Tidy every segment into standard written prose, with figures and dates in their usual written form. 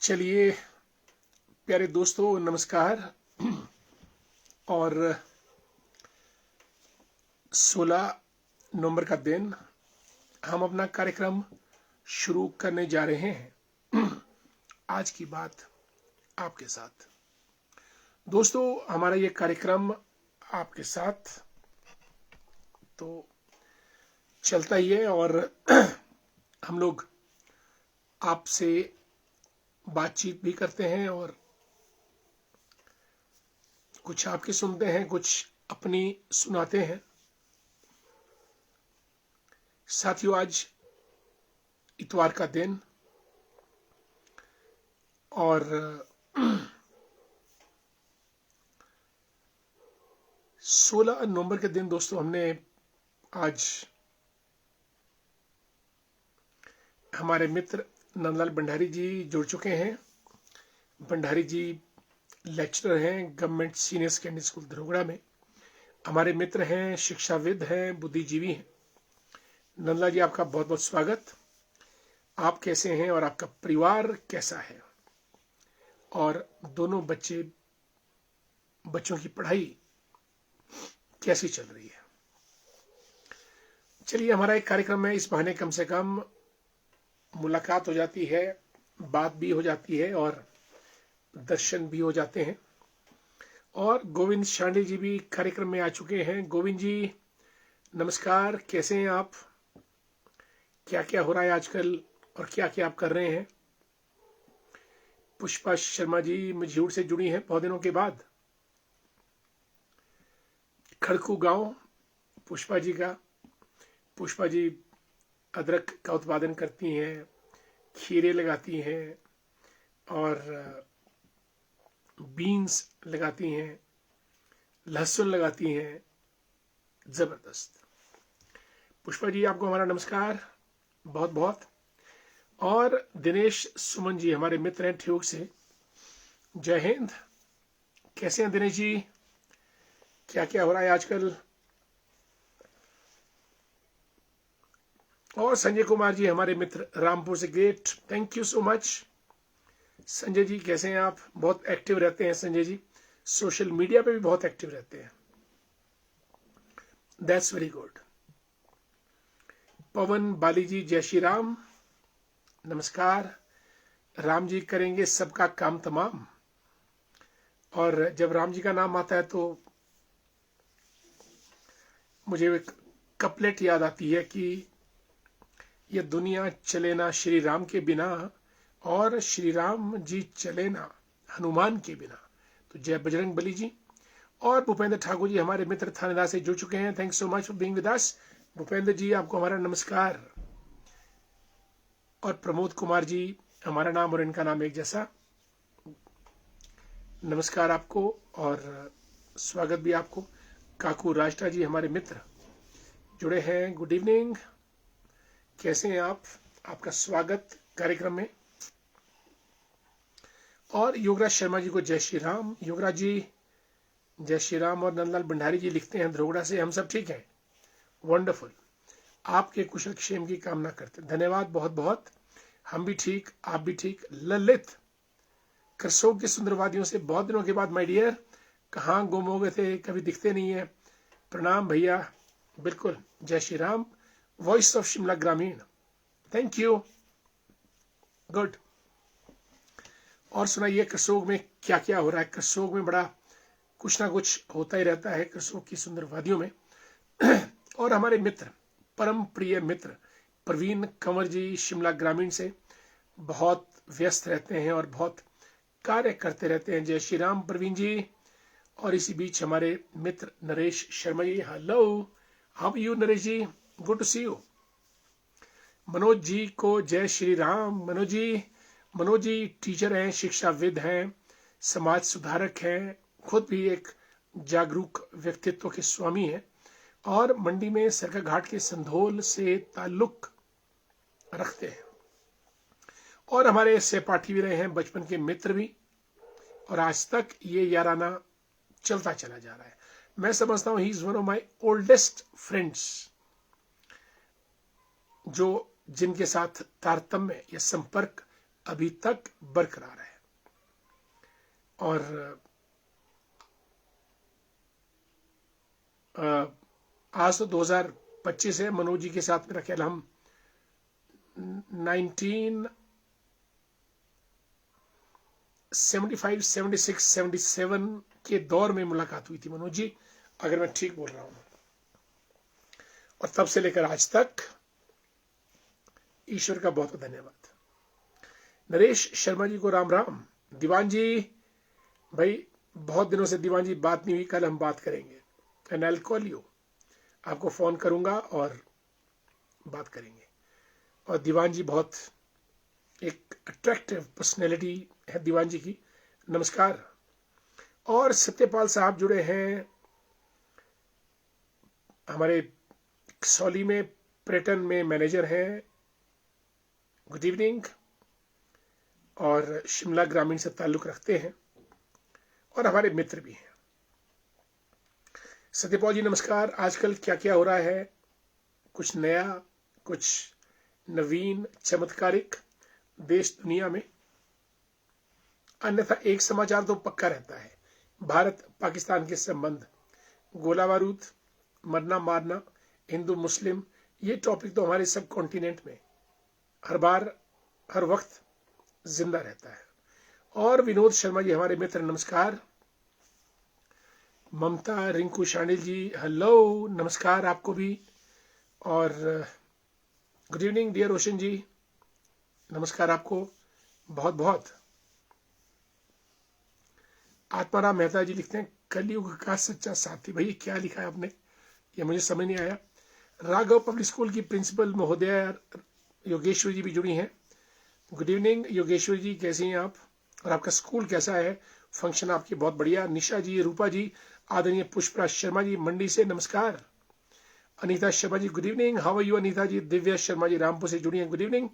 चलिए प्यारे दोस्तों, नमस्कार। और 16 नवंबर का दिन हम अपना कार्यक्रम शुरू करने जा रहे हैं। आज की बात आपके साथ। दोस्तों, हमारा ये कार्यक्रम आपके साथ तो चलता ही है और हम लोग आपसे बातचीत भी करते हैं और कुछ आपके सुनते हैं, कुछ अपनी सुनाते हैं। साथियों, आज इतवार का दिन और 16 नवंबर के दिन दोस्तों हमने आज हमारे मित्र नंदलाल भंडारी जी जुड़ चुके हैं। भंडारी जी लेक्चरर हैं government senior secondary school Dharogda में। हमारे मित्र हैं, शिक्षाविद हैं, बुद्धिजीवी हैं। नंदलाल जी, आपका बहुत बहुत स्वागत। आप कैसे हैं और आपका परिवार कैसा है और दोनों बच्चों की पढ़ाई कैसी चल रही है? चलिए, हमारा एक कार्यक्रम है, इस बहाने कम से कम मुलाकात हो जाती है, बात भी हो जाती है और दर्शन भी हो जाते हैं। और गोविंद शांडे जी भी कार्यक्रम में आ चुके हैं। गोविंद जी नमस्कार, कैसे हैं आप? क्या क्या हो रहा है आजकल और क्या क्या आप कर रहे हैं? पुष्पा शर्मा जी मझूर से जुड़ी हैं बहुत दिनों के बाद। खड़कू गांव पुष्पा जी अदरक का उत्पादन करती हैं, खीरे लगाती हैं और बीन्स लगाती हैं, लहसुन लगाती हैं। जबरदस्त। पुष्पा जी, आपको हमारा नमस्कार बहुत बहुत। और दिनेश सुमन जी हमारे मित्र हैं ठियोग से। जय हिंद। कैसे हैं दिनेश जी? क्या क्या हो रहा है आजकल? और संजय कुमार जी हमारे मित्र रामपुर से, great, thank you so much. Sanjay ji कैसे हैं आप? बहुत एक्टिव रहते हैं संजय जी, सोशल मीडिया पे भी बहुत एक्टिव रहते हैं। That's very good. Pawan Bali ji, जय श्री राम, नमस्कार। राम जी करेंगे सबका काम तमाम। और जब राम जी का नाम आता है तो मुझे एक कपलेट याद आती है कि ये दुनिया चले ना श्री राम के बिना और श्री राम जी चले ना हनुमान के बिना। तो जय बजरंग बली जी। और भूपेंद्र ठाकुर जी हमारे मित्र थानेदार से जुड़ चुके हैं। Thanks so much for being with us. Bhupendra ji, आपको हमारा नमस्कार। और प्रमोद कुमार जी, हमारा नाम और इनका नाम एक जैसा, नमस्कार आपको और स्वागत भी आपको। काकू राष्ट्रा जी हमारे मित्र जुड़े हैं, गुड इवनिंग, कैसे हैं आप? आपका स्वागत कार्यक्रम में। और योगराज शर्मा जी को जय श्री राम। योगराज जी जय श्री राम। और नंदलाल भंडारी जी लिखते हैं धरोगड़ा से, हम सब ठीक हैं, वंडरफुल, आपके कुशल क्षेम की कामना करते हैं। धन्यवाद बहुत बहुत। हम भी ठीक, आप भी ठीक। ललित करसोग के सुंदरवादियों से, बहुत दिनों के बाद माय डियर, कहाँ गुम हो गए थे, कभी दिखते नहीं है। प्रणाम भैया, बिल्कुल, जय श्री राम। वॉइस ऑफ शिमला ग्रामीण, थैंक यू, गुड। और सुनाइए, करसोग में क्या क्या हो रहा है? करसोग में बड़ा कुछ ना कुछ होता ही रहता है करसोग की सुंदर वादियों में। और हमारे मित्र, परम प्रिय मित्र प्रवीण कंवर जी शिमला ग्रामीण से बहुत व्यस्त रहते हैं और बहुत कार्य करते रहते हैं। जय श्री राम प्रवीण जी। और इसी बीच हमारे मित्र Naresh Sharma ji, hello, how are you Naresh ji? Good to see you. Manoj ji को जय श्री राम। मनोज जी टीचर हैं, शिक्षाविद हैं, समाज सुधारक हैं, खुद भी एक जागरूक व्यक्तित्व के स्वामी हैं और मंडी में सरका घाट के संधोल से ताल्लुक रखते हैं। और हमारे सहपाठी भी रहे हैं, बचपन के मित्र भी, और आज तक ये याराना चलता चला जा रहा है। मैं समझता हूं he is one of my oldest friends, जो जिनके साथ तारतम्य या संपर्क अभी तक बरकरार है। और आज तो 2025 है। मनोज जी के साथ मेरा ख्याल हम 1975, 76, 77 के दौर में मुलाकात हुई थी मनोज जी, अगर मैं ठीक बोल रहा हूं। और तब से लेकर आज तक ईश्वर का बहुत बहुत धन्यवाद। नरेश शर्मा जी को राम राम। दीवान जी भाई, बहुत दिनों से दीवान जी बात नहीं हुई, कल हम बात करेंगे। And I will call you, आपको फोन करूंगा और बात करेंगे। और दीवान जी बहुत एक अट्रैक्टिव पर्सनैलिटी है दीवान जी की, नमस्कार। और सत्यपाल साहब जुड़े हैं हमारे सौली में, प्रेटन में मैनेजर हैं, गुड इवनिंग। और शिमला ग्रामीण से ताल्लुक रखते हैं और हमारे मित्र भी हैं। सत्यपाल जी नमस्कार। आजकल क्या क्या हो रहा है, कुछ नया, कुछ नवीन, चमत्कारिक देश दुनिया में? अन्यथा एक समाचार तो पक्का रहता है, भारत पाकिस्तान के संबंध, गोला बारूद, मरना मारना, हिंदू मुस्लिम, ये टॉपिक तो हमारे सब कॉन्टिनेंट में हर बार हर वक्त जिंदा रहता है। और विनोद शर्मा जी हमारे मित्र, नमस्कार। ममता रिंकू शांडिल जी हेलो, नमस्कार आपको भी। और गुड इवनिंग डियर रोशन जी, नमस्कार आपको बहुत बहुत। आत्माराम मेहता जी लिखते हैं, कलयुग का सच्चा साथी। भैया क्या लिखा है आपने, ये मुझे समझ नहीं आया। राघव पब्लिक स्कूल की प्रिंसिपल महोदया योगेश्वरी जी भी जुड़ी हैं। गुड इवनिंग योगेश्वरी जी, कैसी हैं आप और आपका स्कूल कैसा है? फंक्शन आपकी बहुत बढ़िया। निशा जी, रूपा जी, आदरणीय पुष्पराज शर्मा जी मंडी से नमस्कार। Anita Sharma ji good evening, how are you Anita ji. Divya Sharma ji Rampur से जुड़ी हैं, गुड इवनिंग।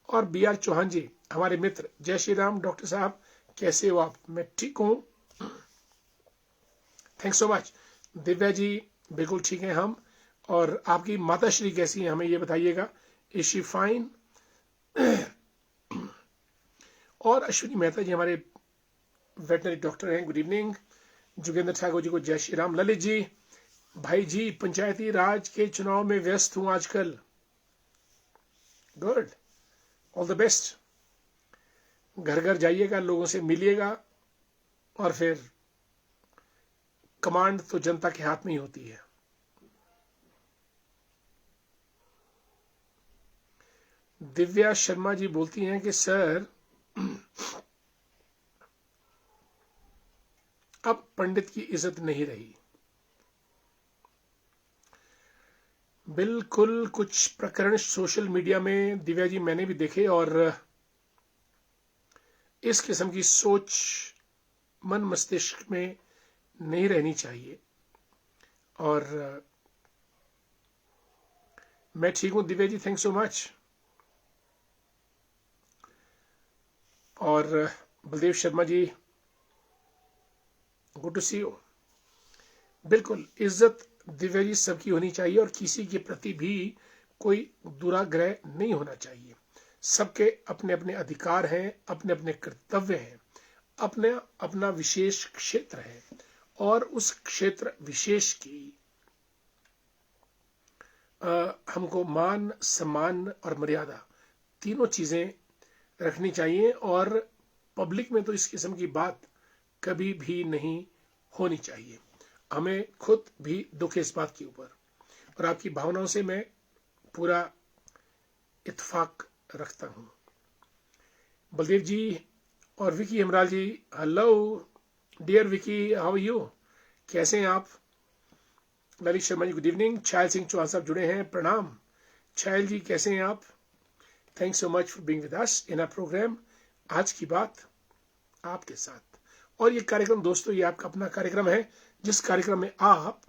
और बी आर चौहान जी हमारे मित्र, जय श्री राम। डॉक्टर साहब कैसे हो आप? मैं ठीक हूँ, thanks so much. Divya ji बिल्कुल ठीक है हम। और आपकी माता श्री कैसी है, हमें ये बताइएगा, इज शी फाइन? और अश्विनी मेहता जी हमारे वेटनरी डॉक्टर हैं, गुड इवनिंग। जोगेंद्र ठाकुर जी को जय श्री राम। ललित जी, भाई जी पंचायती राज के चुनाव में व्यस्त हूं आजकल। Good, all the best. घर घर जाइएगा, लोगों से मिलिएगा, और फिर कमांड तो जनता के हाथ में ही होती है। दिव्या शर्मा जी बोलती हैं कि सर अब पंडित की इज्जत नहीं रही। बिल्कुल, कुछ प्रकरण सोशल मीडिया में दिव्या जी मैंने भी देखे, और इस किस्म की सोच मन मस्तिष्क में नहीं रहनी चाहिए। और मैं ठीक हूं Divya ji, thanks so much. और Baldev Sharma ji, good to see you. बिल्कुल, इज्जत दिव्या जी सबकी होनी चाहिए, और किसी के प्रति भी कोई दुराग्रह नहीं होना चाहिए। सबके अपने अपने अधिकार हैं, अपने अपने कर्तव्य हैं, अपने अपना विशेष क्षेत्र है, और उस क्षेत्र विशेष की हमको मान, सम्मान और मर्यादा तीनों चीजें रखनी चाहिए। और पब्लिक में तो इस किस्म की बात कभी भी नहीं होनी चाहिए। हमें खुद भी दुख है इस बात के ऊपर, और आपकी भावनाओं से मैं पूरा इत्तेफाक रखता हूं। बलदेव जी और Vicky Hemral ji hello dear Vicky, how are you, कैसे हैं आप? Lalit Sharma ji good evening. छायल सिंह चौहान साहब जुड़े हैं, प्रणाम। छायल जी कैसे हैं आप? Thanks so much for being with us in our program. आज की बात आपके साथ। और ये कार्यक्रम दोस्तों, ये आपका अपना कार्यक्रम है, जिस कार्यक्रम में आप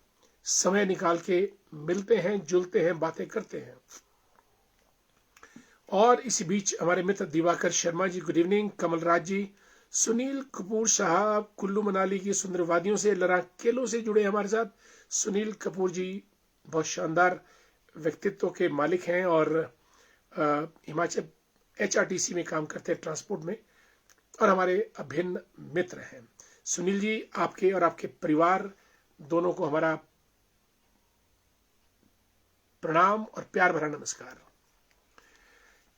समय निकाल के मिलते हैं, जुलते हैं, बातें करते हैं। और इसी बीच हमारे मित्र दिवाकर शर्मा जी गुड इवनिंग। कमलराज जी, सुनील कपूर साहब कुल्लू मनाली की सुंदर वादियों से, लड़ाकेलों से जुड़े हमारे साथ। सुनील कपूर जी बहुत शानदार व्यक्तित्व के मालिक हैं, और हिमाचल HRTC में काम करते हैं, ट्रांसपोर्ट में, और हमारे अभिन्न मित्र हैं। सुनील जी, आपके और आपके परिवार दोनों को हमारा प्रणाम और प्यार भरा नमस्कार।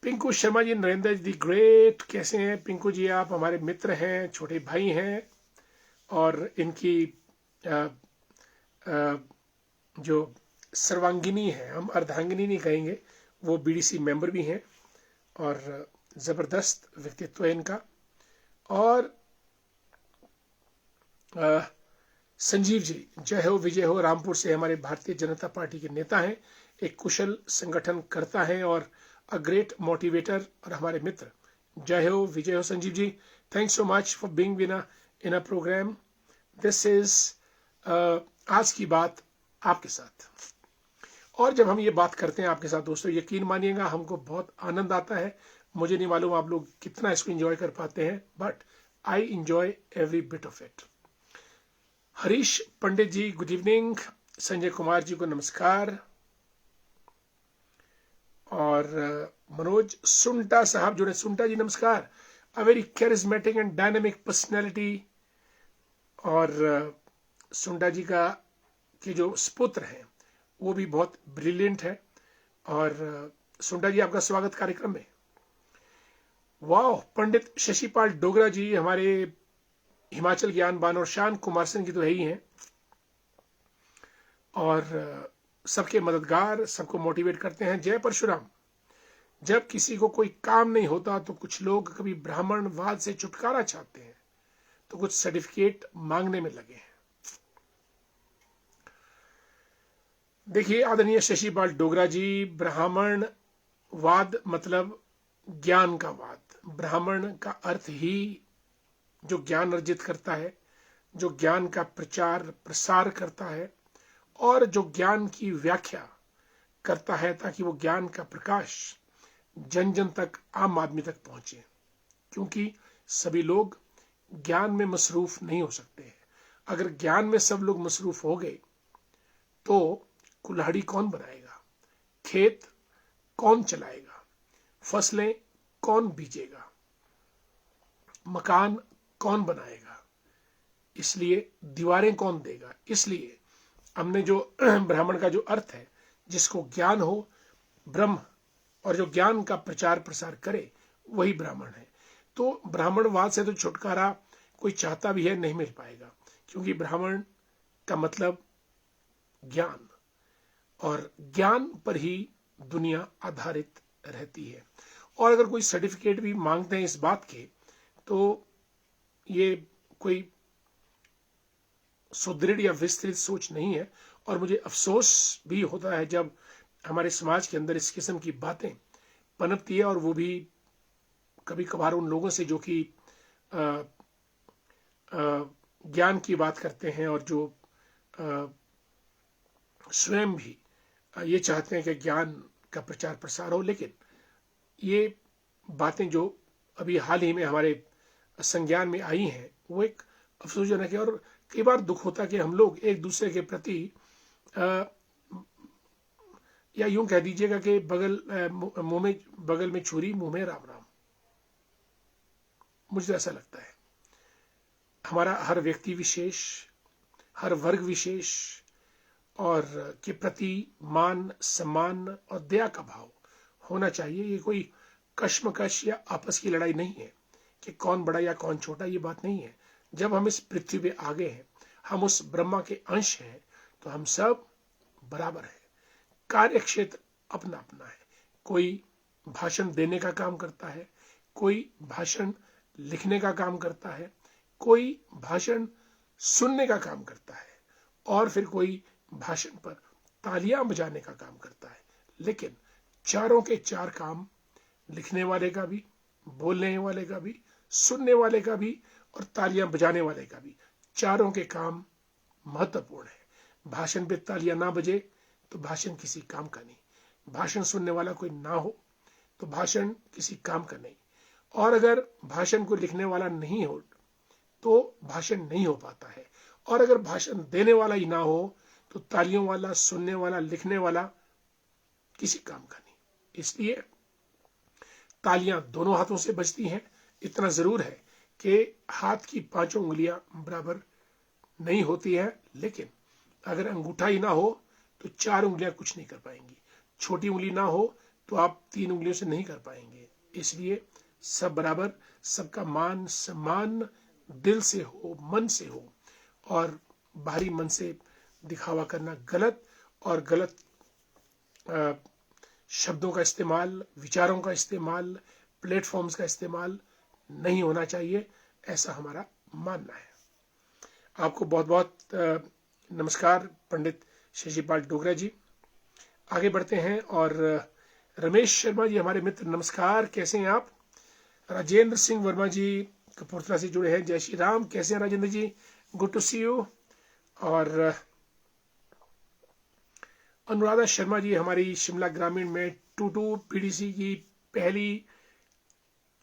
पिंकू शर्मा जी, नरेंद्र जी ग्रेट, कैसे हैं पिंकू जी? आप हमारे मित्र हैं, छोटे भाई हैं, और इनकी जो सर्वांगिनी है, हम अर्धांगिनी नहीं कहेंगे, वो BDC मेंबर भी हैं, और जबरदस्त व्यक्तित्व है इनका। और संजीव जी, जय हो विजय हो, रामपुर से हमारे भारतीय जनता पार्टी के नेता हैं, एक कुशल संगठन करता है और अ ग्रेट मोटिवेटर, और हमारे मित्र। जय हो विजय हो Sanjeev ji, thanks so much for being in a program. This is आज की बात आपके साथ। और जब हम ये बात करते हैं आपके साथ दोस्तों, यकीन मानिएगा हमको बहुत आनंद आता है। मुझे नहीं मालूम आप लोग कितना इसको एंजॉय कर पाते हैं, but I enjoy every bit of it. Harish Pandit ji, good evening. Sanjay Kumar ji को नमस्कार। और मनोज सुंटा साहब जुड़े, सुंटा जी नमस्कार। A very charismatic and dynamic personality. और सुंटा जी का के जो सुपुत्र हैं वो भी बहुत ब्रिलियंट है। और सुंटा जी, आपका स्वागत कार्यक्रम में। वाह, पंडित शशिपाल डोगरा जी, हमारे हिमाचल ज्ञानबान और शान कुमार सिंह की तो है ही हैं, और सबके मददगार, सबको मोटिवेट करते हैं। जय परशुराम। जब किसी को कोई काम नहीं होता तो कुछ लोग कभी ब्राह्मणवाद से छुटकारा चाहते हैं, तो कुछ सर्टिफिकेट मांगने में लगे हैं। देखिए आदरणीय शशिपाल डोगरा जी, ब्राह्मणवाद मतलब ज्ञान का वाद। ब्राह्मण का अर्थ ही जो ज्ञान अर्जित करता है, जो ज्ञान का प्रचार प्रसार करता है, और जो ज्ञान की व्याख्या करता है, ताकि वो ज्ञान का प्रकाश जन जन तक, आम आदमी तक पहुंचे। क्योंकि सभी लोग ज्ञान में मसरूफ नहीं हो सकते हैं। अगर ज्ञान में सब लोग मसरूफ हो गए तो कुल्हाड़ी कौन बनाएगा, खेत कौन चलाएगा, फसलें कौन बीजेगा, मकान कौन बनाएगा, इसलिए दीवारें कौन देगा। इसलिए हमने जो ब्राह्मण का जो अर्थ है, जिसको ज्ञान हो, ब्रह्म, और जो ज्ञान का प्रचार प्रसार करे, वही ब्राह्मण है। तो ब्राह्मणवाद से तो छुटकारा कोई चाहता भी है, नहीं मिल पाएगा, क्योंकि ब्राह्मण का मतलब ज्ञान, और ज्ञान पर ही दुनिया आधारित रहती है। और अगर कोई सर्टिफिकेट भी मांगते हैं इस बात के, तो ये कोई सुदृढ़ या विस्तृत सोच नहीं है। और मुझे अफसोस भी होता है जब हमारे समाज के अंदर इस किस्म की बातें पनपती है, और वो भी कभी कभार उन लोगों से जो कि ज्ञान की बात करते हैं, और जो स्वयं भी ये चाहते हैं कि ज्ञान का प्रचार प्रसार हो। लेकिन ये बातें जो अभी हाल ही में हमारे संज्ञान में आई हैं, वो एक अफसोसजनक है। और कई बार दुख होता है कि हम लोग एक दूसरे के प्रति या यूं कह दीजिएगा कि बगल में छुरी, मुंह में राम राम। मुझे ऐसा लगता है हमारा हर व्यक्ति विशेष, हर वर्ग विशेष और के प्रति मान, सम्मान और दया का भाव होना चाहिए। ये कोई कश्मकश या आपस की लड़ाई नहीं है कि कौन बड़ा या कौन छोटा, ये बात नहीं है। जब हम इस पृथ्वी पे आ गए हैं, हम उस ब्रह्मा के अंश हैं, तो हम सब बराबर हैं। कार्य क्षेत्र अपना अपना है। कोई भाषण देने का काम करता है, कोई भाषण लिखने का काम करता है, कोई भाषण सुनने का काम करता है, और फिर कोई भाषण पर तालियां बजाने का काम करता है। लेकिन चारों के चार काम, लिखने वाले का भी, बोलने वाले का भी, सुनने वाले का भी, और तालियां बजाने वाले का भी, चारों के काम महत्वपूर्ण है। भाषण पे तालियां ना बजे तो भाषण किसी काम का नहीं। भाषण सुनने वाला कोई ना हो तो भाषण किसी काम का नहीं। और अगर भाषण को लिखने वाला नहीं हो तो भाषण नहीं हो पाता है। और अगर भाषण देने वाला ही ना हो तो तालियों वाला, सुनने वाला, लिखने वाला किसी काम का नहीं। इसलिए तालियां दोनों हाथों से बजती हैं। इतना जरूर है कि हाथ की पांचों उंगलियां बराबर नहीं होती हैं, लेकिन अगर अंगूठा ही ना हो तो चार उंगलियां कुछ नहीं कर पाएंगी, छोटी उंगली ना हो तो आप तीन उंगलियों से नहीं कर पाएंगे। इसलिए सब बराबर, सबका मान सम्मान दिल से हो, मन से हो, और बाहरी मन से दिखावा करना गलत, और गलत शब्दों का इस्तेमाल, विचारों का इस्तेमाल, प्लेटफॉर्म्स का इस्तेमाल नहीं होना चाहिए, ऐसा हमारा मानना है। आपको बहुत बहुत नमस्कार पंडित शशिपाल डोगरा जी। आगे बढ़ते हैं, और रमेश शर्मा जी हमारे मित्र, नमस्कार, कैसे हैं आप? राजेंद्र सिंह वर्मा जी कपूरथला से जुड़े हैं, जय श्री राम, कैसे हैं Rajendra ji? Good to see you. और अनुराधा शर्मा जी हमारी शिमला ग्रामीण में टूटू पीडीसी की पहली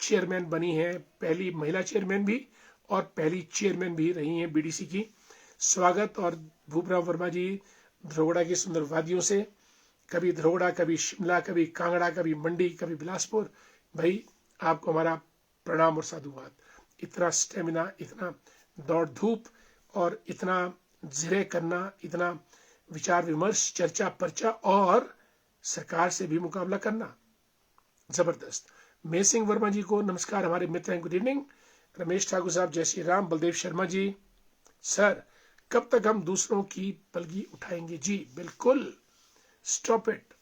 चेयरमैन बनी है, पहली महिला चेयरमैन भी और पहली चेयरमैन भी रही हैं बीडीसी की। स्वागत। और भूपराव वर्मा जी धरोगड़ा की सुंदर वादियों से, कभी धरोगड़ा, कभी शिमला, कभी कांगड़ा, कभी मंडी, कभी बिलासपुर। भाई आपको हमारा प्रणाम और साधुवाद। इतना स्टेमिना, इतना दौड़ धूप, और इतना जिरे करना, इतना विचार विमर्श, चर्चा पर्चा, और सरकार से भी मुकाबला करना, जबरदस्त। मे सिंह वर्मा जी को नमस्कार, हमारे मित्र हैं, गुड इवनिंग। रमेश ठाकुर साहब जय श्री राम। बलदेव शर्मा जी, सर कब तक हम दूसरों की पलगी उठाएंगे? जी बिल्कुल, स्टॉप इट,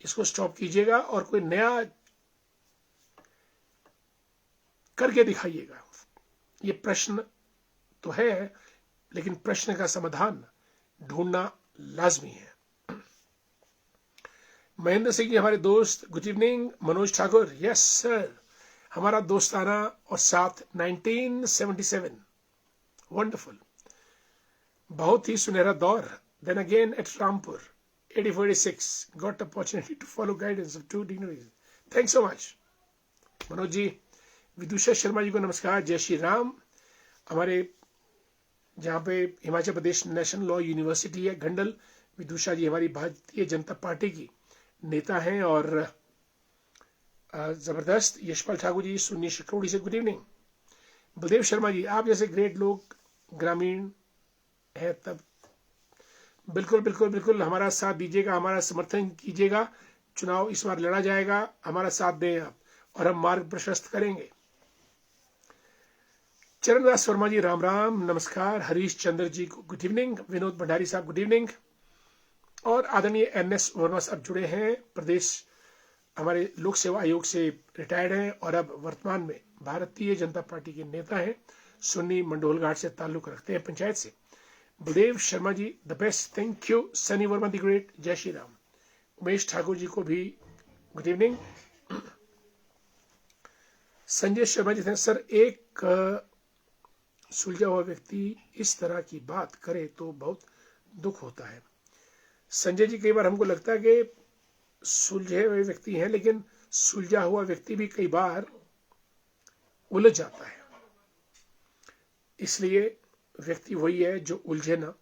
इसको स्टॉप कीजिएगा और कोई नया करके दिखाइएगा। ये प्रश्न तो है, लेकिन प्रश्न का समाधान ढूंढना लाजमी है। महेंद्र सिंह जी हमारे दोस्त, good evening. Manoj Thakur, yes sir, हमारा दोस्ताना और साथ 1977, वंडरफुल, बहुत ही सुनहरा दौर। Then again at Rampur 84-86, got opportunity to follow guidance of 2 dignitaries. Thanks so much Manoj ji. Vidusha Sharma ji को नमस्कार, जय श्री राम। हमारे जहाँ पे Himachal Pradesh national law university है, घंडल, विदुषा जी हमारी भारतीय जनता पार्टी की नेता हैं, और जबरदस्त। यशपाल ठाकुर जी सुन्नी शिकरोड़ी से, गुड इवनिंग। बलदेव शर्मा जी, आप जैसे ग्रेट लोग ग्रामीण है, तब बिल्कुल बिल्कुल बिल्कुल हमारा साथ दीजिएगा, हमारा समर्थन कीजिएगा। चुनाव इस बार लड़ा जाएगा, हमारा साथ दें आप, और हम मार्ग प्रशस्त करेंगे। चरणदास वर्मा जी राम राम, नमस्कार। हरीश चंद्र जी को गुड इवनिंग। विनोद भंडारी साहब गुड इवनिंग। और आदरणीय NS वर्मा साहब जुड़े हैं, प्रदेश हमारे लोक सेवा आयोग से रिटायर्ड हैं और अब वर्तमान में भारतीय जनता पार्टी के नेता हैं, सुन्नी मंडोल घाट से ताल्लुक रखते हैं, पंचायत से। Baldev Sharma ji the best, thank you. Sunny Verma the great, जय श्री राम। उमेश ठाकुर जी को भी गुड इवनिंग। संजय शर्मा जी थे, सर एक सुलझा हुआ व्यक्ति इस तरह की बात करे तो बहुत दुख होता है। संजय जी, कई बार हमको लगता है कि सुलझे हुए व्यक्ति हैं, लेकिन सुलझा हुआ व्यक्ति भी कई बार उलझ जाता है। इसलिए व्यक्ति वही है जो उलझे ना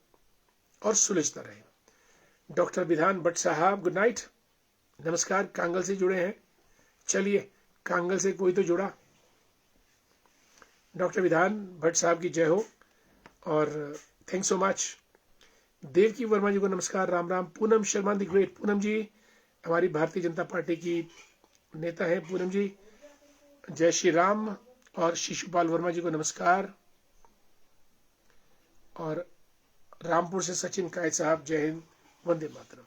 और सुलझता रहे। डॉक्टर विधान भट्ट साहब गुड नाइट, नमस्कार, कांगल से जुड़े हैं। चलिए, कांगल से कोई तो जुड़ा। डॉक्टर विधान भट्ट साहब की जय हो, और thanks so much. Devki Verma ji को नमस्कार, राम राम। पूनम शर्मा दी ग्रेट, पूनम जी हमारी भारतीय जनता पार्टी की नेता है, पूनम जी जय श्री राम। और शिशुपाल वर्मा जी को नमस्कार, और रामपुर से सचिन कायत साहब, जय हिंद, वंदे मातरम।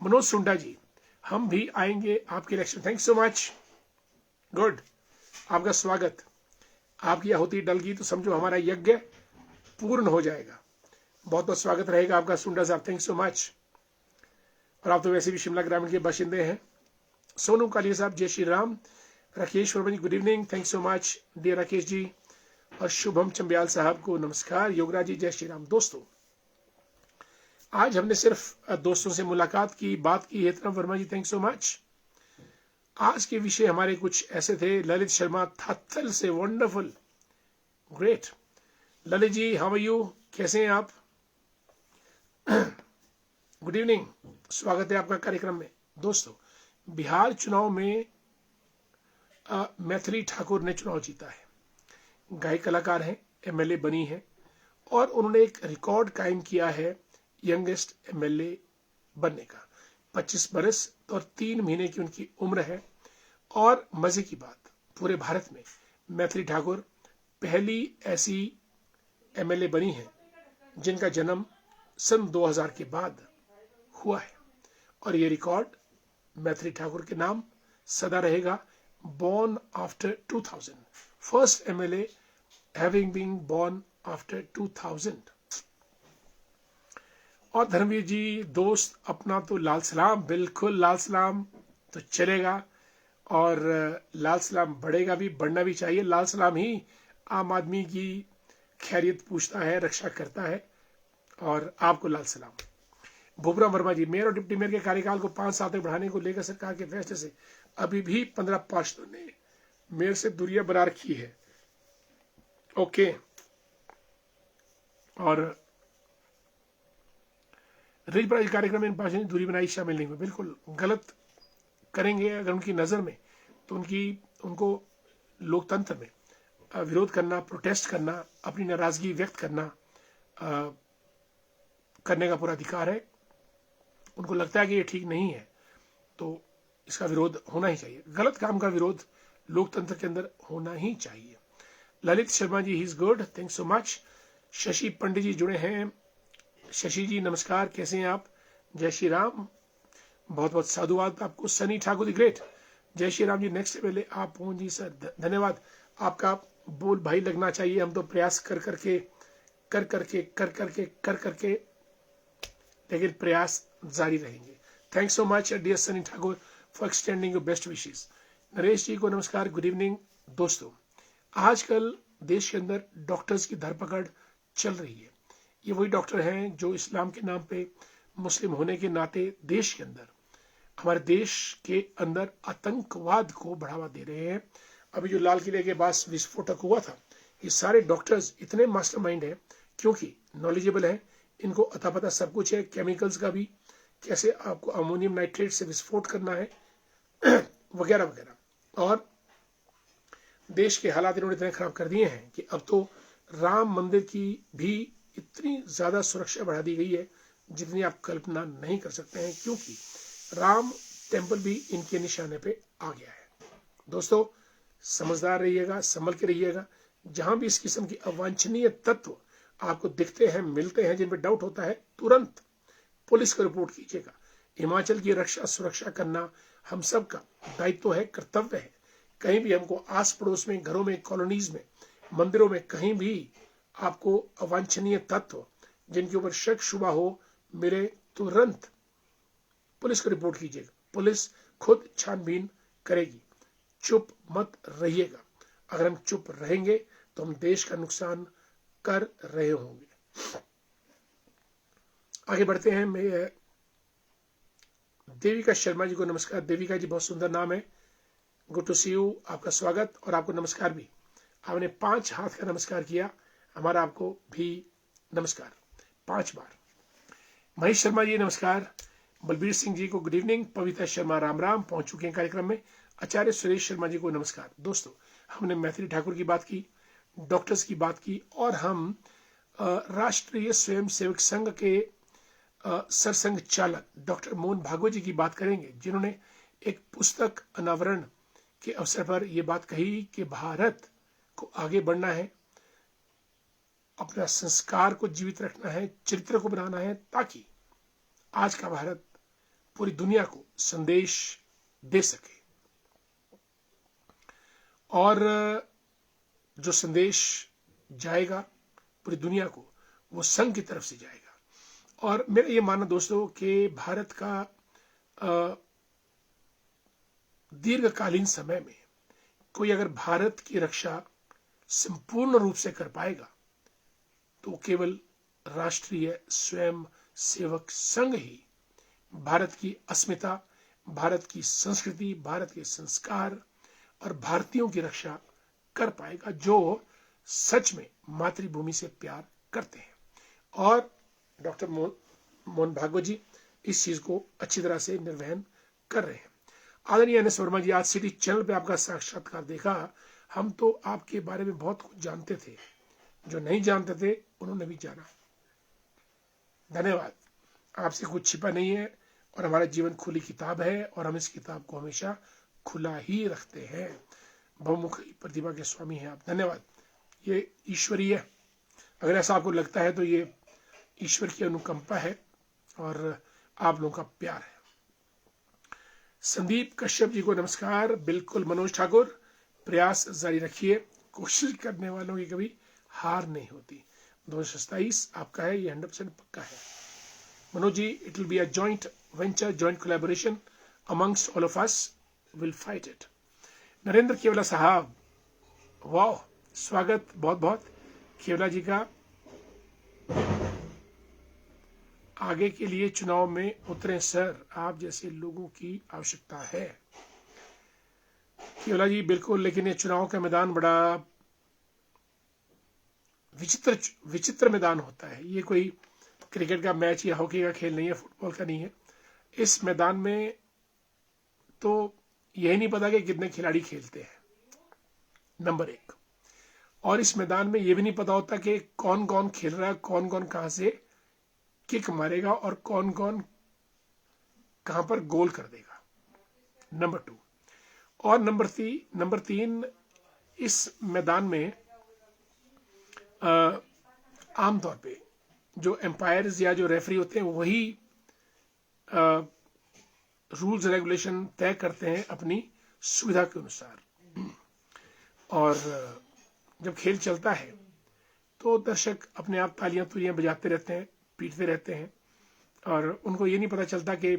मनोज सुंडा जी, हम भी आएंगे आपके election, thanks so much, good, आपका स्वागत। आपकी आहुति डल गई तो समझो हमारा यज्ञ पूर्ण हो जाएगा। बहुत बहुत स्वागत रहेगा आपका सुंडा साहब, थैंक्स सो मच। और आप तो वैसे भी शिमला ग्रामीण के बाशिंदे हैं। सोनू कालिया साहब, जय Shri Ram. Rakesh Verma ji good evening, thanks so much dear Rakesh ji. और शुभम चंबियाल साहब को नमस्कार। योगराज जी जय श्री राम। दोस्तों, आज हमने सिर्फ दोस्तों से मुलाकात की, बात की, हेतराम वर्मा जी थैंक्स सो मच। आज के विषय हमारे कुछ ऐसे थे। ललित शर्मा थत्थल से, wonderful, great. Lalit ji how are you, कैसे हैं आप? गुड इवनिंग, स्वागत है आपका कार्यक्रम में। दोस्तों, बिहार चुनाव में मैथिली ठाकुर ने चुनाव जीता है, गायक कलाकार हैं, एमएलए बनी है और उन्होंने एक रिकॉर्ड कायम किया है यंगेस्ट एमएलए बनने का। 25 बरस और 3 महीने की उनकी उम्र है। और मजे की बात, पूरे भारत में मैथिली ठाकुर पहली ऐसी एमएलए बनी है जिनका जन्म सन 2000 के बाद हुआ है और ये रिकॉर्ड मैथिली ठाकुर के नाम सदा रहेगा। born after 2000, first MLA having been born after 2000। और धर्मवीर जी दोस्त अपना तो लाल सलाम, बिल्कुल लाल सलाम तो चलेगा और लाल सलाम बढ़ेगा भी, बढ़ना भी चाहिए। लाल सलाम ही आम आदमी की खैरियत पूछता है, रक्षा करता है। और आपको लाल सलाम। भूपरा वर्मा जी, मेयर और डिप्टी मेयर के कार्यकाल को 5 साल तक बढ़ाने को लेकर सरकार के फैसले से अभी भी 15 पार्षदों ने मेयर से दूरियां बना रखी है। ओके, और रिज प्राइज कार्यक्रम में इन पार्षदों ने दूरी बनाई, शामिल नहीं हुए। बिल्कुल गलत करेंगे अगर उनकी नजर में, तो उनको लोकतंत्र में विरोध करना, प्रोटेस्ट करना, अपनी नाराजगी व्यक्त करना करने का पूरा अधिकार है। उनको लगता है कि ये ठीक नहीं है तो इसका विरोध होना ही चाहिए। गलत काम का विरोध लोकतंत्र के अंदर होना ही चाहिए। Lalit Sharma ji, he is good, thanks so much. Shashi Pandit ji जुड़े हैं। शशि जी नमस्कार, कैसे हैं आप? जय श्री राम, बहुत बहुत साधुवाद आपको। सनी ठाकुर दी ग्रेट, जय श्री राम जी। नेक्स्ट पहले आप हों जी सर, धन्यवाद। आपका बोल भाई लगना चाहिए, हम तो प्रयास कर करके लेकिन प्रयास जारी रहेंगे। Thanks so much dear Sunny Thakur for extending your best wishes. Naresh ji को नमस्कार, गुड इवनिंग। दोस्तों, आजकल देश के अंदर डॉक्टर्स की धरपकड़ चल रही है। ये वही डॉक्टर हैं जो इस्लाम के नाम पे, मुस्लिम होने के नाते देश के अंदर, हमारे देश के अंदर आतंकवाद को बढ़ावा दे रहे हैं। अभी जो लाल किले के पास विस्फोटक हुआ था, ये सारे डॉक्टर्स इतने मास्टरमाइंड हैं क्योंकि नॉलेजेबल हैं, इनको अता पता सब कुछ है, केमिकल्स का भी, कैसे आपको अमोनियम नाइट्रेट से विस्फोट करना है वगैरह वगैरह। और देश के हालात इन्होंने इतने खराब कर दिए हैं कि अब तो राम मंदिर की भी इतनी ज्यादा सुरक्षा बढ़ा दी गई है जितनी आप कल्पना नहीं कर सकते हैं, क्योंकि राम टेम्पल भी इनके निशाने पे आ गया है। दोस्तों, समझदार रहिएगा, संभल के रहिएगा। जहां भी इस किस्म की अवांछनीय तत्व आपको दिखते हैं, मिलते हैं, जिन पर डाउट होता है, तुरंत पुलिस को रिपोर्ट कीजिएगा। हिमाचल की रक्षा सुरक्षा करना हम सब का दायित्व है, कर्तव्य है। कहीं भी हमको आस पड़ोस में, घरों में, कॉलोनीज में, मंदिरों में, कहीं भी आपको अवांछनीय तत्व जिनके ऊपर शक शुबा हो मिले, तुरंत पुलिस को रिपोर्ट कीजिएगा। पुलिस खुद छानबीन करेगी, चुप मत रहिएगा। अगर हम चुप रहेंगे तो हम देश का नुकसान कर रहे होंगे। आगे बढ़ते हैं। मैं देविका शर्मा जी को नमस्कार। देविका जी, बहुत सुंदर नाम है, गुड टू सी यू। आपका स्वागत और आपको नमस्कार भी। आपने 5 हाथ का नमस्कार किया, हमारा आपको भी नमस्कार 5 बार। महेश शर्मा जी नमस्कार। बलबीर सिंह जी को गुड इवनिंग। पविता शर्मा राम राम, पहुंच चुके हैं कार्यक्रम में। आचार्य सुरेश शर्मा जी को नमस्कार। दोस्तों, हमने मैथिली ठाकुर की बात की, डॉक्टर्स की बात की, और हम राष्ट्रीय स्वयंसेवक संघ के सरसंघ चालक डॉक्टर मोहन भागवत जी की बात करेंगे, जिन्होंने एक पुस्तक अनावरण के अवसर पर यह बात कही कि भारत को आगे बढ़ना है, अपना संस्कार को जीवित रखना है, चरित्र को बनाना है, ताकि आज का भारत पूरी दुनिया को संदेश दे सके। और जो संदेश जाएगा पूरी दुनिया को, वो संघ की तरफ से जाएगा। और मेरा ये मानना दोस्तों कि भारत का दीर्घकालीन समय में कोई अगर भारत की रक्षा संपूर्ण रूप से कर पाएगा तो केवल राष्ट्रीय स्वयं सेवक संघ ही भारत की अस्मिता, भारत की संस्कृति, भारत के संस्कार और भारतीयों की रक्षा कर पाएगा, जो सच में मातृभूमि से प्यार करते हैं। और डॉक्टर मोहन भागवत जी इस चीज को अच्छी तरह से निर्वहन कर रहे हैं। आदरणीय एनएस वर्मा जी, आज सिटी चैनल पे आपका साक्षात्कार देखा। हम तो आपके बारे में बहुत कुछ जानते थे, जो नहीं जानते थे उन्होंने भी जाना। धन्यवाद। आपसे कुछ छिपा नहीं है और हमारा जीवन खुली किताब है और हम इस किताब को हमेशा खुला ही रखते हैं। बहुमुखी प्रतिभा के स्वामी हैं आप। धन्यवाद। ये ईश्वरीय, अगर ऐसा आपको लगता है तो ये ईश्वर की अनुकंपा है और आप लोगों का प्यार है। संदीप कश्यप जी को नमस्कार। बिल्कुल मनोज ठाकुर, प्रयास जारी रखिए, कोशिश करने वालों की कभी हार नहीं होती। 227 आपका है, ये 100% पक्का है। Manoj ji, it will be a joint venture, joint collaboration amongst all of us, will fight it. Narendra Kewla साहब, वाह, स्वागत बहुत बहुत केवला जी का। आगे के लिए चुनाव में उतरे सर, आप जैसे लोगों की आवश्यकता है। केवला जी बिल्कुल, लेकिन ये चुनाव का मैदान बड़ा विचित्र मैदान होता है। ये कोई क्रिकेट का मैच या हॉकी का खेल नहीं है, फुटबॉल का नहीं है। इस मैदान में तो यही नहीं पता कि कितने खिलाड़ी खेलते हैं, नंबर 1। और इस मैदान में यह भी नहीं पता होता कि कौन कौन खेल रहा है, कौन कौन कहां से किक मारेगा और कौन कौन कहां पर गोल कर देगा, नंबर 2। और नंबर 3, इस मैदान में आमतौर पे जो एम्पायर्स या जो रेफरी होते हैं वही रूल्स रेगुलेशन तय करते हैं अपनी सुविधा के अनुसार। और जब खेल चलता है तो दर्शक अपने आप तालियां तुलियां बजाते रहते हैं, पीटते रहते हैं और उनको ये नहीं पता चलता कि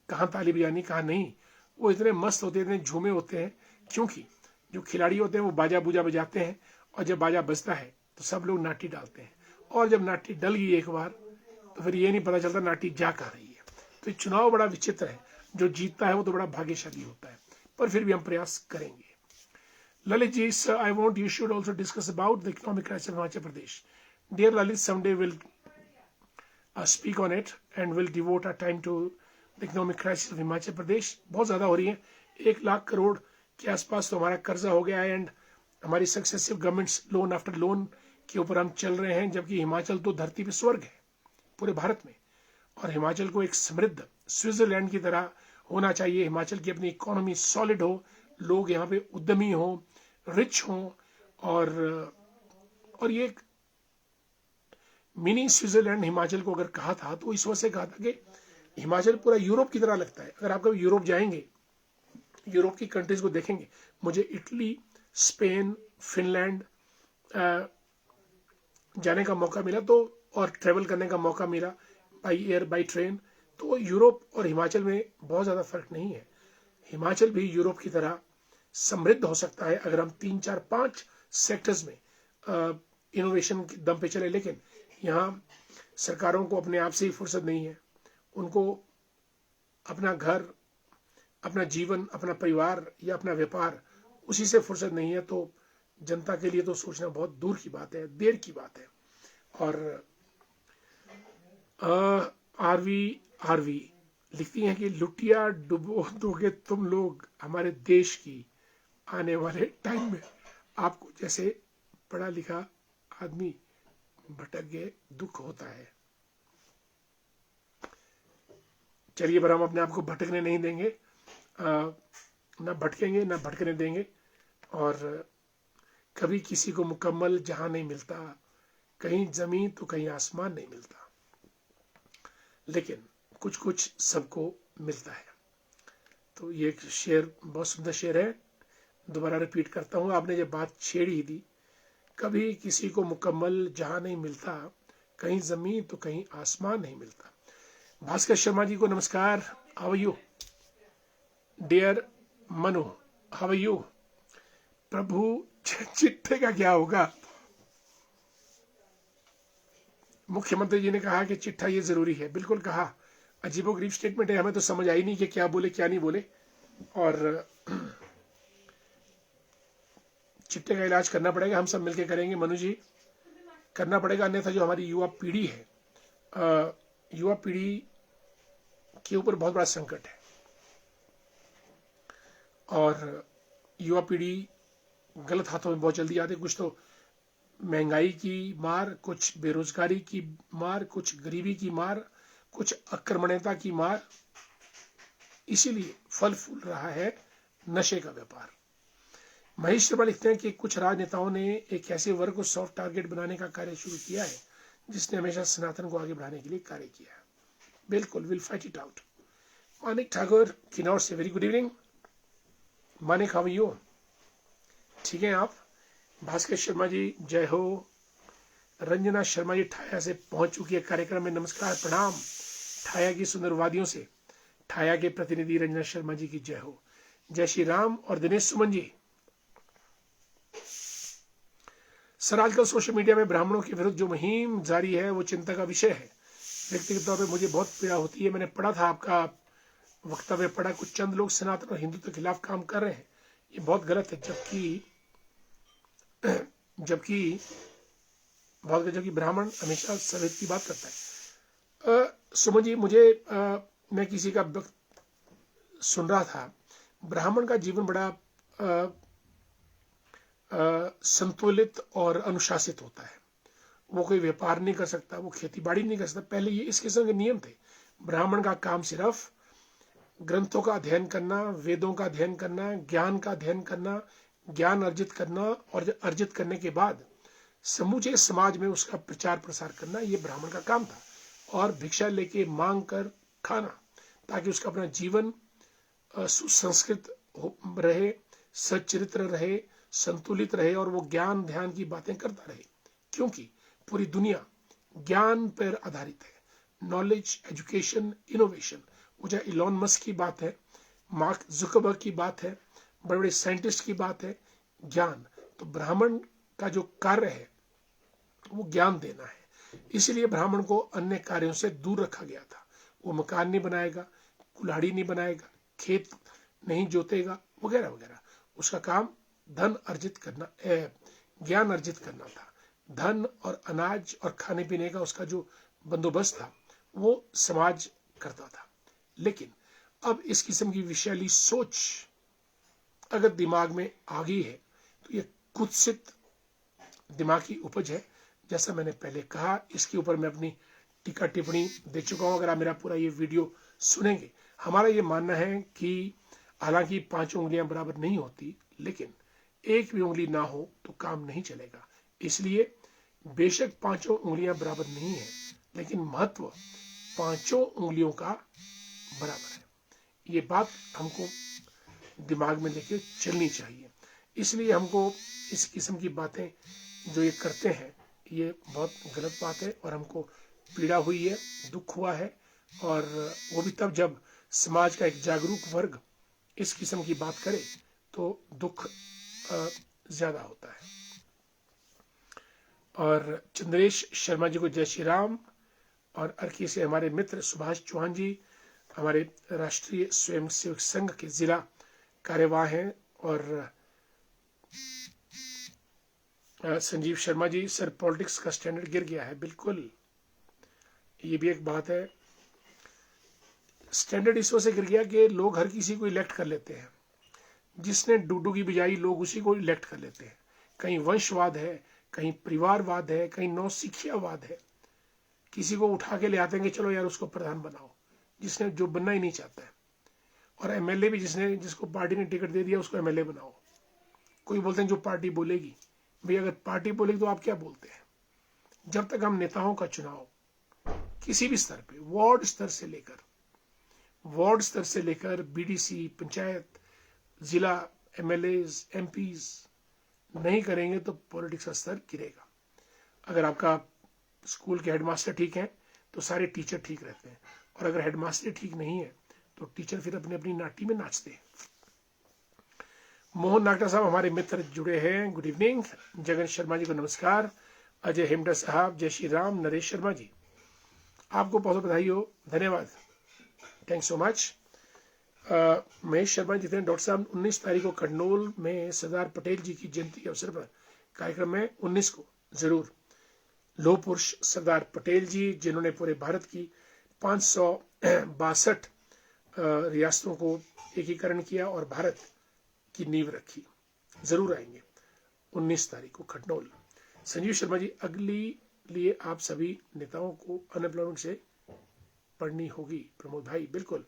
कहाँ ताली बजानी कहाँ नहीं। वो इतने मस्त होते हैं, इतने झूमे होते हैं, क्योंकि जो खिलाड़ी होते हैं वो बाजा बूजा बजाते हैं और जब बाजा बजता है तो सब लोग नाटी डालते हैं और जब नाटी डल गई एक बार तो फिर ये नहीं पता चलता नाटी जा कहाँ रही है। तो चुनाव बड़ा विचित्र है, जो जीतता है वो तो बड़ा भाग्यशाली होता है, पर फिर भी हम प्रयास करेंगे। Lalit ji, sir, I want you should also discuss about the economic crisis of Himachal Pradesh. Dear Lalit, someday we'll speak on it and we'll devote our time to the economic crisis of Himachal Pradesh. बहुत ज़्यादा हो रही है, 1 लाख करोड़ के आसपास तो हमारा कर्जा हो गया है एंड हमारी successive governments loan after loan के ऊपर हम चल रहे हैं, जबकि हिमाचल तो धरती पे स्वर्ग है पूरे भारत में। और हिमाचल को एक समृद्ध स्विट्जरलैंड की तरह होना चाहिए। हिमाचल की अपनी इकोनॉमी सॉलिड हो, लोग यहाँ पे उद्यमी हो, रिच हो और ये मिनी स्विट्जरलैंड हिमाचल को अगर कहा था तो इस वजह से कहा था कि हिमाचल पूरा यूरोप की तरह लगता है। अगर आप कभी यूरोप जाएंगे, यूरोप की कंट्रीज को देखेंगे, मुझे इटली, स्पेन, फिनलैंड जाने का मौका मिला तो और ट्रेवल करने का मौका मिला बाई एयर बाई ट्रेन, तो यूरोप और हिमाचल में बहुत ज़्यादा फर्क नहीं है। हिमाचल भी यूरोप की तरह समृद्ध हो सकता है अगर हम 3, 4, 5 सेक्टर्स में इनोवेशन के दम पे चले। लेकिन यहाँ सरकारों को अपने आप से ही फुर्सत नहीं है, उनको अपना घर, अपना जीवन, अपना परिवार या अपना व्यापार, उसी से फुर्सत नहीं है। तो जनता के लिए तो सोचना बहुत दूर की बात है, देर की बात है। और आरवी लिखती हैं कि लुटिया डुबो दोगे तुम लोग हमारे देश की, आने वाले टाइम में आपको जैसे पढ़ा लिखा आदमी भटक गए, दुख होता है। चलिए, पर हम अपने आप को भटकने नहीं देंगे, ना भटकेंगे ना भटकने देंगे। और कभी किसी को मुकम्मल जहां नहीं मिलता, कहीं जमीन तो कहीं आसमान नहीं मिलता, लेकिन कुछ कुछ सबको मिलता है। तो ये एक शेर, बहुत सुंदर शेर है, दोबारा रिपीट करता हूं। आपने जब बात छेड़ी थी, कभी किसी को मुकम्मल जहां नहीं मिलता, कहीं जमीन तो कहीं आसमान नहीं मिलता। भास्कर शर्मा जी को नमस्कार। How are you dear Manu, how are you. प्रभु, चिट्ठे का क्या होगा? मुख्यमंत्री जी ने कहा कि चिट्ठा ये जरूरी है। बिल्कुल कहा, अजीबोगरीब स्टेटमेंट है, हमें तो समझ आई नहीं कि क्या बोले क्या नहीं बोले। और चिट्टे का इलाज करना पड़ेगा, हम सब मिलकर करेंगे मनु जी, करना पड़ेगा, अन्यथा जो हमारी युवा पीढ़ी है, युवा पीढ़ी के ऊपर बहुत बड़ा संकट है। और युवा पीढ़ी गलत हाथों में बहुत जल्दी जाती है। कुछ तो महंगाई की मार, कुछ बेरोजगारी की मार, कुछ गरीबी की मार, कुछ अक्रमण्यता की मार। इसीलिए फल फूल रहा है नशे का व्यापार। महेश शर्मा लिखते हैं कि कुछ राजनेताओं ने एक ऐसे वर्ग को सॉफ्ट टारगेट बनाने का कार्य शुरू किया है जिसने हमेशा सनातन को आगे बढ़ाने के लिए कार्य किया है। बिल्कुल, will fight it out. Manik Thakur Kinnaur से, very good evening Manik, how are you? ठीक है आप? भास्कर शर्मा जी जय हो। रंजना शर्मा जी ठाया से पहुंच चुकी है कार्यक्रम में, नमस्कार प्रणाम। ठाया की सुंदर वादियों से ठाया के प्रतिनिधि रंजना शर्मा जी की जय हो। जय श्री राम। और दिनेश सुमन जी, सर आजकल सोशल मीडिया में ब्राह्मणों के विरुद्ध जो मुहिम जारी है वो चिंता का विषय है। व्यक्तिगत तौर पर मुझे बहुत पीड़ा होती है। मैंने पढ़ा था आपका वक्तव्य, पढ़ा, कुछ चंद लोग सनातन और हिंदू के खिलाफ काम कर रहे हैं, ये बहुत गलत है। जबकि ब्राह्मण हमेशा सभ्यता की बात करता है। सुमन जी, मैं किसी का सुन रहा था, ब्राह्मण का जीवन बड़ा संतुलित और अनुशासित होता है। वो कोई व्यापार नहीं कर सकता, वो खेती बाड़ी नहीं कर सकता। पहले ये इस किस्म के नियम थे। ब्राह्मण का काम सिर्फ ग्रंथों का अध्ययन करना, वेदों का अध्ययन करना, ज्ञान का अध्ययन करना, ज्ञान अर्जित करना, और अर्जित करने के बाद समूचे समाज में उसका प्रचार प्रसार करना, ये ब्राह्मण का काम था। और भिक्षा लेके मांग कर खाना, ताकि उसका अपना जीवन सुसंस्कृत रहे, सच्चरित्र रहे, संतुलित रहे, और वो ज्ञान ध्यान की बातें करता रहे। क्योंकि पूरी दुनिया ज्ञान पर आधारित है। Knowledge, education, innovation. वो चाहे इलॉन मस्क की बात है, मार्क जुकरबर्ग की बात है, बड़े बड़े साइंटिस्ट की बात है, ज्ञान। तो ब्राह्मण का जो कार्य है वो ज्ञान देना है। इसलिए ब्राह्मण को अन्य कार्यों से दूर रखा गया था। वो मकान नहीं बनाएगा, कुल्हाड़ी नहीं बनाएगा, खेत नहीं जोतेगा, वगैरह वगैरह। उसका काम धन अर्जित करना, ज्ञान अर्जित करना था। धन और अनाज और खाने पीने का उसका जो बंदोबस्त था वो समाज करता था। लेकिन अब इस किस्म की विषैली सोच अगर दिमाग में आ गई है तो ये कुत्सित दिमाग की उपज है। जैसा मैंने पहले कहा, इसके ऊपर मैं अपनी टीका टिप्पणी दे चुका हूं। अगर आप मेरा पूरा ये वीडियो सुनेंगे, हमारा ये मानना है कि हालांकि 5 उंगलियां बराबर नहीं होती, लेकिन एक भी उंगली ना हो तो काम नहीं चलेगा। इसलिए बेशक 5 उंगलियां बराबर नहीं है, लेकिन महत्व 5 उंगलियों का बराबर है। ये बात हमको दिमाग में लेके चलनी चाहिए। इसलिए हमको इस किस्म की बातें जो ये करते हैं, ये बहुत गलत बात है, और हमको पीड़ा हुई है, दुख हुआ है। और वो भी तब जब समाज का एक जागरूक वर्ग इस किस्म की बात करे तो दुख ज्यादा होता है। और चंद्रेश शर्मा जी को जय श्री राम। और अर्की से हमारे मित्र सुभाष चौहान जी, हमारे राष्ट्रीय स्वयंसेवक संघ के जिला कार्यवाह हैं। और संजीव शर्मा जी, सर पॉलिटिक्स का स्टैंडर्ड गिर गया है। बिल्कुल, ये भी एक बात है। स्टैंडर्ड इस वजह से गिर गया कि लोग हर किसी को इलेक्ट कर लेते हैं। जिसने डूडू की बजाई लोग उसी को इलेक्ट कर लेते हैं। कहीं वंशवाद है, कहीं परिवारवाद है, कहीं नौसिखियावाद है। किसी को उठा के ले आते हैं कि चलो यार उसको प्रधान बनाओ, जिसने जो बनना ही नहीं चाहता है। और एमएलए भी जिसको पार्टी ने टिकट दे दिया उसको एमएलए बनाओ। कोई बोलते हैं जो पार्टी बोलेगी। भाई अगर पार्टी बोलेगी तो आप क्या बोलते हैं? जब तक हम नेताओं का चुनाव किसी भी स्तर पे, वार्ड स्तर से लेकर बीडीसी, पंचायत, जिला, एमएलएज, एमपीज नहीं करेंगे तो पॉलिटिक्स का स्तर गिरेगा। अगर आपका स्कूल के हेडमास्टर ठीक हैं तो सारे टीचर ठीक रहते हैं, और अगर हेडमास्टर ठीक नहीं है तो टीचर फिर अपनी अपनी नाटी में नाचते हैं। मोहन नागटा साहब हमारे मित्र जुड़े हैं, गुड इवनिंग। जगन शर्मा जी को नमस्कार। अजय हेमडा साहब जय श्री राम। नरेश शर्मा जी आपको बहुत बधाई हो, धन्यवाद, thanks so much. Mahesh Sharma ji थे, डॉक्टर साहब 19 तारीख को कन्नौल में सरदार पटेल जी की जयंती के अवसर पर कार्यक्रम में 19 को जरूर। लोह पुरुष सरदार पटेल जी, जिन्होंने पूरे भारत की 562 रियासतों को एकीकरण किया और भारत की नींव रखी। जरूर आएंगे 19 तारीख को खटनौल। संजीव शर्मा जी, अगली लिए आप सभी नेताओं को अनएम्प्लॉयमेंट से पढ़नी होगी। प्रमोद भाई, बिल्कुल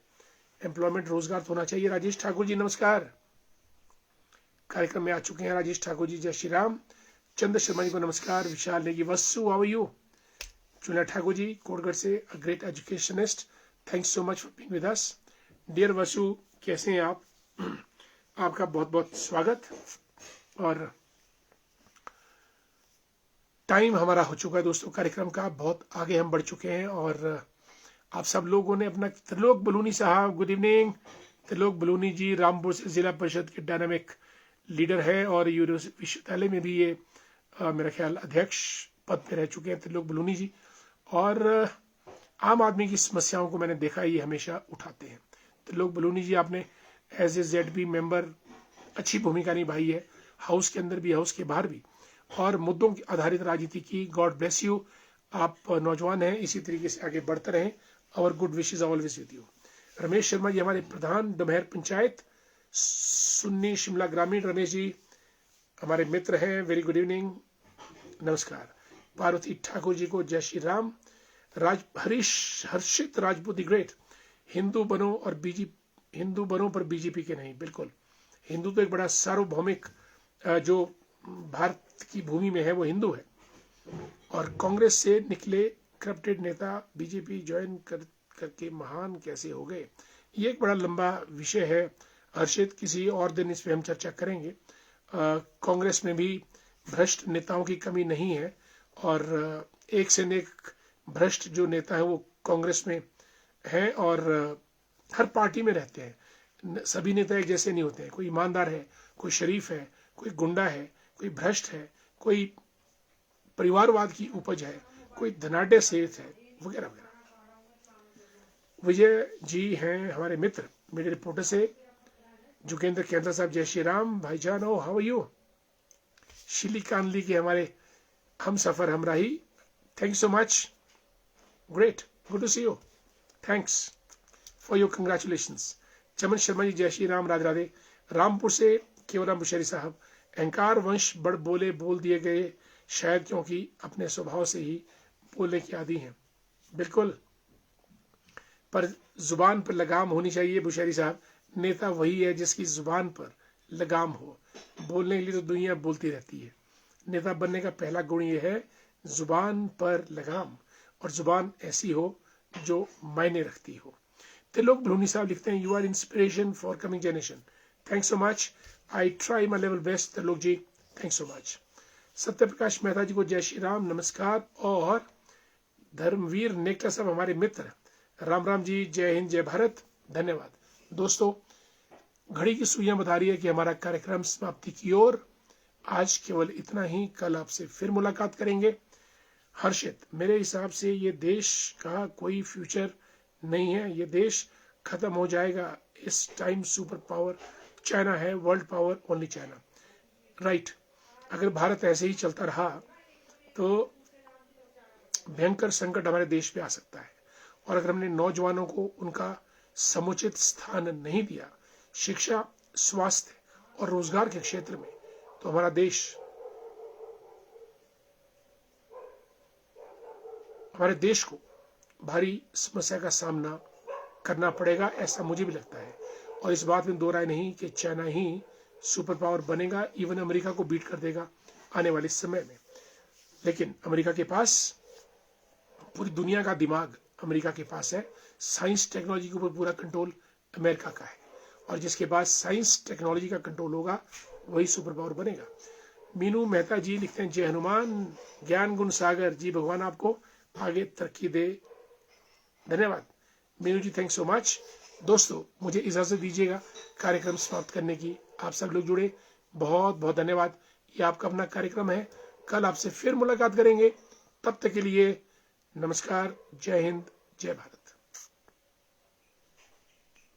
एम्प्लॉयमेंट, रोजगार तो होना चाहिए। राजेश ठाकुर जी नमस्कार, कार्यक्रम में आ चुके हैं राजेश ठाकुर जी, जय श्री राम। चंद्र शर्मा जी को नमस्कार। Vishal Negi, Vasu how are you. Chuna Thakur ji Kotgarh से, a great educationist, thanks so much for being with us. Dear Vasu, कैसे हैं आप? आपका बहुत बहुत स्वागत। और टाइम हमारा हो चुका है दोस्तों कार्यक्रम का, बहुत आगे हम बढ़ चुके हैं। और आप सब लोगों ने अपना, त्रिलोक बलूनी साहब गुड इवनिंग। त्रिलोक बलूनी जी रामपुर से जिला परिषद के डायनामिक लीडर है और विश्वविद्यालय में भी ये मेरा ख्याल अध्यक्ष पद पे रह चुके हैं त्रिलोक बलूनी जी। और आम आदमी की समस्याओं को मैंने देखा ये हमेशा उठाते हैं। त्रिलोक बलूनी जी, आपने एज ए ZB मेंबर अच्छी भूमिका निभाई है, हाउस के अंदर भी हाउस के बाहर भी, और मुद्दों की आधारित राजनीति की। God bless you. आप नौजवान हैं, इसी तरीके से आगे बढ़ते रहें। और good wishes always with you. Ramesh Sharma ji हमारे प्रधान डमहर पंचायत सुन्नी शिमला ग्रामीण, रमेश जी हमारे मित्र हैं, वेरी गुड इवनिंग, नमस्कार। पार्वती ठाकुर जी को जय श्री राम। हर्षित राजपूत ग्रेट, हिंदू बनो और हिंदू बनो पर बीजेपी के नहीं। बिल्कुल, हिंदू तो एक बड़ा सार्वभौमिक जो भारत की भूमि में है वो हिंदू है, और कांग्रेस से निकले करप्टेड नेता बीजेपी ज्वाइन करके महान कैसे हो गए, ये एक बड़ा लंबा विषय है। हर्षित, किसी और दिन इस पे हम चर्चा करेंगे। कांग्रेस में भी भ्रष्ट नेताओं की कमी नहीं है, और एक से एक भ्रष्ट जो नेता है वो कांग्रेस में हैं, और हर पार्टी में रहते हैं। सभी नेता एक जैसे नहीं होते हैं, कोई ईमानदार है, कोई शरीफ है, कोई गुंडा है, कोई भ्रष्ट है, कोई परिवारवाद की उपज है, कोई धनाढ़ सेठ है, वगैरह वगैरह। विजय जी हैं हमारे मित्र, मेरे रिपोर्टर से जुगेंद्र केंद्र साहब, जय श्री राम भाईजान, oh how are you. Shili Kanli के हमारे हम सफर हमराही, thank you so much, great, good to see you, thanks for your congratulations. Chaman Sharma ji, जय श्री राम, राधे राधे। रामपुर से केवलाम बुशेरी साहब, अहंकार वंश बड़ बोले बोल दिए गए, शायद क्योंकि अपने स्वभाव से ही बोलने की आदी हैं। बिल्कुल, पर जुबान पर लगाम होनी चाहिए बुशेरी साहब। नेता वही है जिसकी जुबान पर लगाम हो। बोलने के लिए तो दुनिया बोलती रहती है, नेता बनने का पहला गुण ये है जुबान पर लगाम, और जुबान ऐसी हो जो मायने रखती हो। त्रिलोक बलूनी साहब लिखते हैं, you are inspiration for coming generation, thanks so much, I try my level best. Trilok ji, thanks so much. Satya Prakash Mehta जी को जय श्री राम, नमस्कार। और धर्मवीर नेकटा साहब हमारे मित्र, राम राम जी, जय हिंद जय भारत, धन्यवाद। दोस्तों, घड़ी की सुइयां बता रही है कि हमारा कार्यक्रम समाप्ति की ओर। आज केवल इतना ही, कल आपसे फिर मुलाकात करेंगे। हर्षित, मेरे हिसाब से ये देश का कोई फ्यूचर नहीं है, ये देश खत्म हो जाएगा। इस टाइम सुपर पावर चाइना है, world power only China, right. अगर भारत ऐसे ही चलता रहा तो भयंकर संकट हमारे देश पे आ सकता है। और अगर हमने नौजवानों को उनका समुचित स्थान नहीं दिया शिक्षा, स्वास्थ्य और रोजगार के क्षेत्र में, तो हमारा देश, हमारे देश को भारी समस्या का सामना करना पड़ेगा, ऐसा मुझे भी लगता है। और इस बात में दो राय नहीं कि चाइना ही सुपर पावर बनेगा, इवन अमेरिका को बीट कर देगा आने वाले समय में। लेकिन अमेरिका के पास, पूरी दुनिया का दिमाग अमेरिका के पास है, साइंस टेक्नोलॉजी के ऊपर पूरा कंट्रोल अमेरिका का है, और जिसके पास साइंस टेक्नोलॉजी का कंट्रोल होगा वही सुपर पावर बनेगा। मीनू मेहता जी लिखते हैं, जय हनुमान ज्ञान गुण सागर जी, भगवान आपको आगे तरक्की दे, धन्यवाद मीनू जी, थैंक्स सो मच। दोस्तों, मुझे इजाजत दीजिएगा कार्यक्रम समाप्त करने की। आप सब लोग जुड़े, बहुत बहुत धन्यवाद। ये आपका अपना कार्यक्रम है, कल आपसे फिर मुलाकात करेंगे। तब तक के लिए नमस्कार, जय हिंद जय भारत।